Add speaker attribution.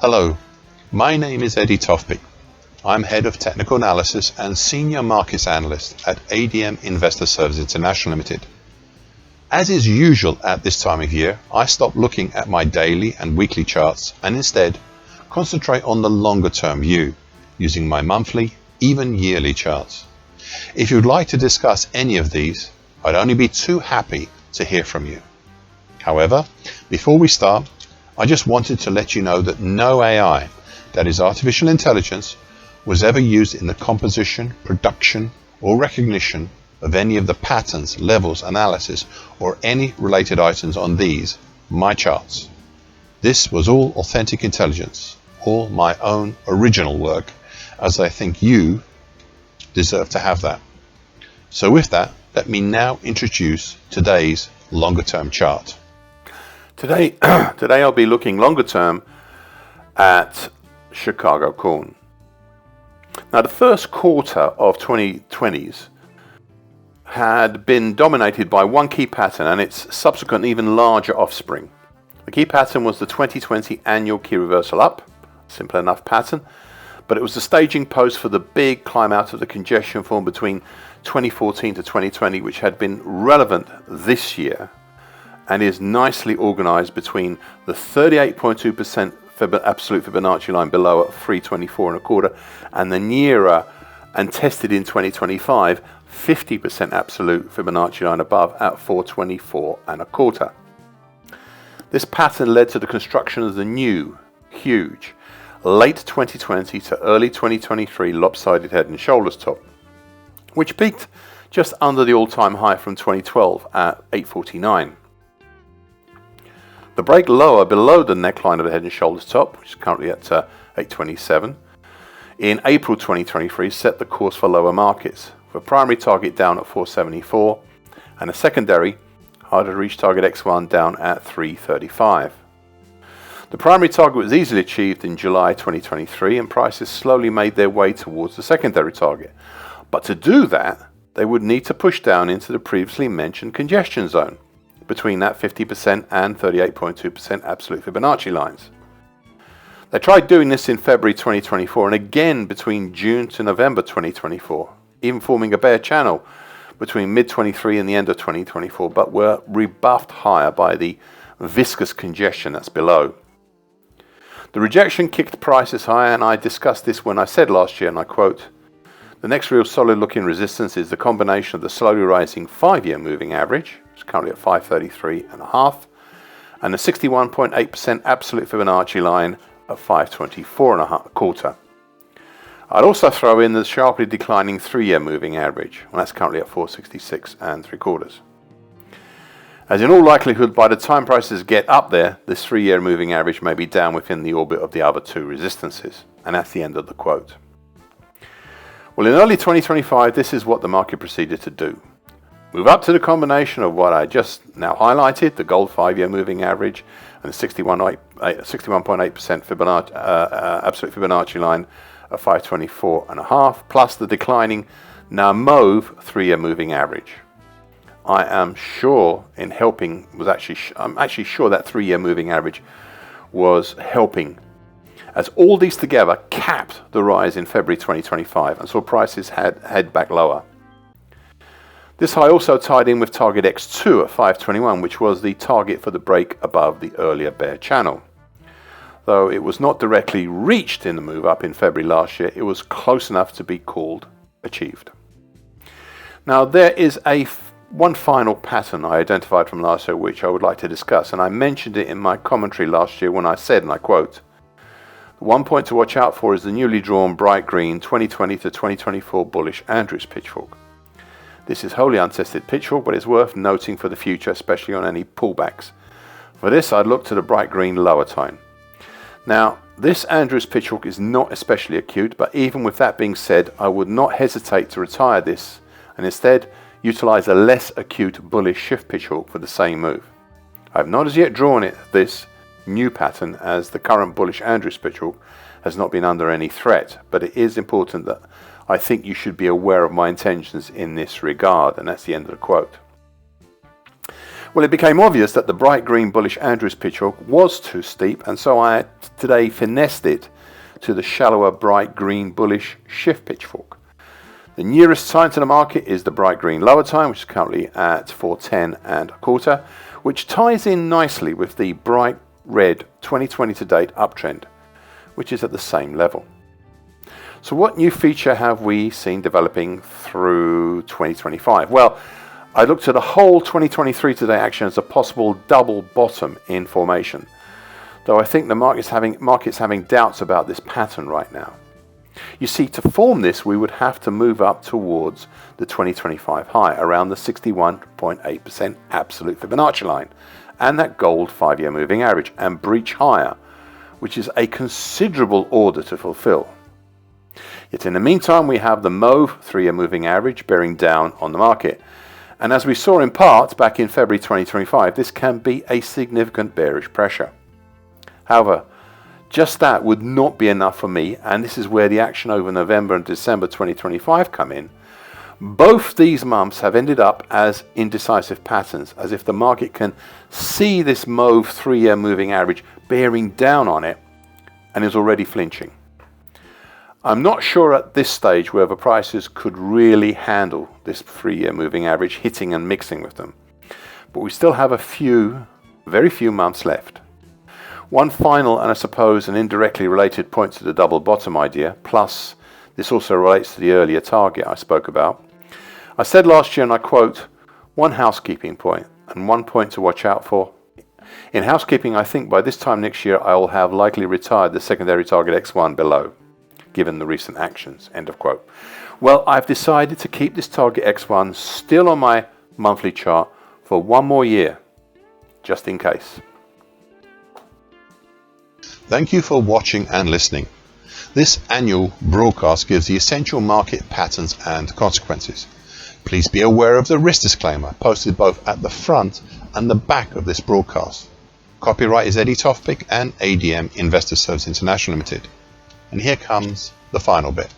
Speaker 1: Hello, my name is Eddie Tofpik. I'm Head of Technical Analysis and Senior Markets Analyst at ADM Investor Services International Limited. As is usual at this time of year, I stop looking at my daily and weekly charts and instead concentrate on the longer term view using my monthly, even yearly charts. If you'd like to discuss any of these, I'd only be too happy to hear from you. However, before we start, I just wanted to let you know that no AI, that is artificial intelligence, was ever used in the composition, production, or recognition of any of the patterns, levels, analysis, or any related items on these, my charts. This was all authentic intelligence, all my own original work, as I think you deserve to have that. So with that, let me now introduce today's longer term chart.
Speaker 2: Today I'll be looking longer term at Chicago corn. Now, the first quarter of 2020s had been dominated by one key pattern and its subsequent even larger offspring. The key pattern was the 2020 annual key reversal up, simple enough pattern, but it was the staging post for the big climb out of the congestion form between 2014 to 2020, which had been relevant this year and is nicely organized between the 38.2% absolute Fibonacci line below at 324 1/4 and the nearer and tested in 2025 50% absolute Fibonacci line above at 424 1/4. This pattern led to the construction of the new, huge, late 2020 to early 2023 lopsided head and shoulders top, which peaked just under the all-time high from 2012 at 849. The break lower below the neckline of the head and shoulders top, which is currently at 827, in April 2023 set the course for lower markets, with a primary target down at 474 and a secondary, harder to reach target X1 down at 335. The primary target was easily achieved in July 2023 and prices slowly made their way towards the secondary target. But to do that, they would need to push down into the previously mentioned congestion zone, between that 50% and 38.2% absolute Fibonacci lines. They tried doing this in February 2024 and again between June to November 2024, even forming a bear channel between mid-23 and the end of 2024, but were rebuffed higher by the viscous congestion that's below. The rejection kicked prices higher, and I discussed this when I said last year, and I quote, "The next real solid looking resistance is the combination of the slowly rising 5-year moving average, which is currently at 533.5, and the 61.8% absolute Fibonacci line at 524.25. I'd also throw in the sharply declining 3-year moving average, and that's currently at 466.75. As in all likelihood, by the time prices get up there, this 3-year moving average may be down within the orbit of the other two resistances." And that's the end of the quote. Well, in early 2025, this is what the market proceeded to do. Move up to the combination of what I just now highlighted, the gold 5-year moving average and the 61.8% absolute Fibonacci line of 524.5, plus the declining, now mauve 3-year moving average. I am sure I'm actually sure that 3-year moving average was helping, as all these together capped the rise in February 2025 and saw prices head back lower. This high also tied in with target X2 at 521, which was the target for the break above the earlier bear channel. Though it was not directly reached in the move up in February last year, it was close enough to be called achieved. Now there is one final pattern I identified from last year which I would like to discuss, and I mentioned it in my commentary last year when I said, and I quote, "The one point to watch out for is the newly drawn bright green 2020 to 2024 bullish Andrews pitchfork. This is wholly untested pitchfork, but it's worth noting for the future, especially on any pullbacks. For this, I'd look to the bright green lower tone." Now, this Andrews pitchfork is not especially acute, but even with that being said, I would not hesitate to retire this and instead utilize a less acute bullish shift pitchfork for the same move. I have not as yet drawn this new pattern, as the current bullish Andrews pitchfork has not been under any threat, but it is important that I think you should be aware of my intentions in this regard, and that's the end of the quote. Well, it became obvious that the bright green bullish Andrews pitch fork was too steep, and so I today finessed it to the shallower bright green bullish shift pitch fork. The nearest time to the market is the bright green lower time, which is currently at 410 and a quarter, which ties in nicely with the bright red 2020 to date uptrend, which is at the same level. So what new feature have we seen developing through 2025? Well, I looked at the whole 2023 to date action as a possible double bottom in formation, though I think the market's having doubts about this pattern right now. You see, to form this, we would have to move up towards the 2025 high, around the 61.8% absolute Fibonacci line, and that gold 5-year moving average, and breach higher, which is a considerable order to fulfill. Yet in the meantime, we have the mauve 3-year moving average bearing down on the market. And as we saw in part back in February 2025, this can be a significant bearish pressure. However, just that would not be enough for me, and this is where the action over November and December 2025 come in. Both these months have ended up as indecisive patterns, as if the market can see this mauve 3-year moving average bearing down on it and is already flinching. I'm not sure at this stage whether prices could really handle this 3-year moving average hitting and mixing with them, but we still have very few months left. One final, and I suppose an indirectly related point to the double bottom idea, plus this also relates to the earlier target I spoke about. I said last year, and I quote, one housekeeping point and one point to watch out for. In housekeeping, I think by this time next year I will have likely retired the secondary target X1 below, given the recent actions, end of quote. Well, I've decided to keep this target X1 still on my monthly chart for one more year, just in case.
Speaker 1: Thank you for watching and listening. This annual broadcast gives the essential market patterns and consequences. Please be aware of the risk disclaimer posted both at the front and the back of this broadcast. Copyright is Eddie Tofpik and ADM Investor Services International Limited. And here comes the final bit.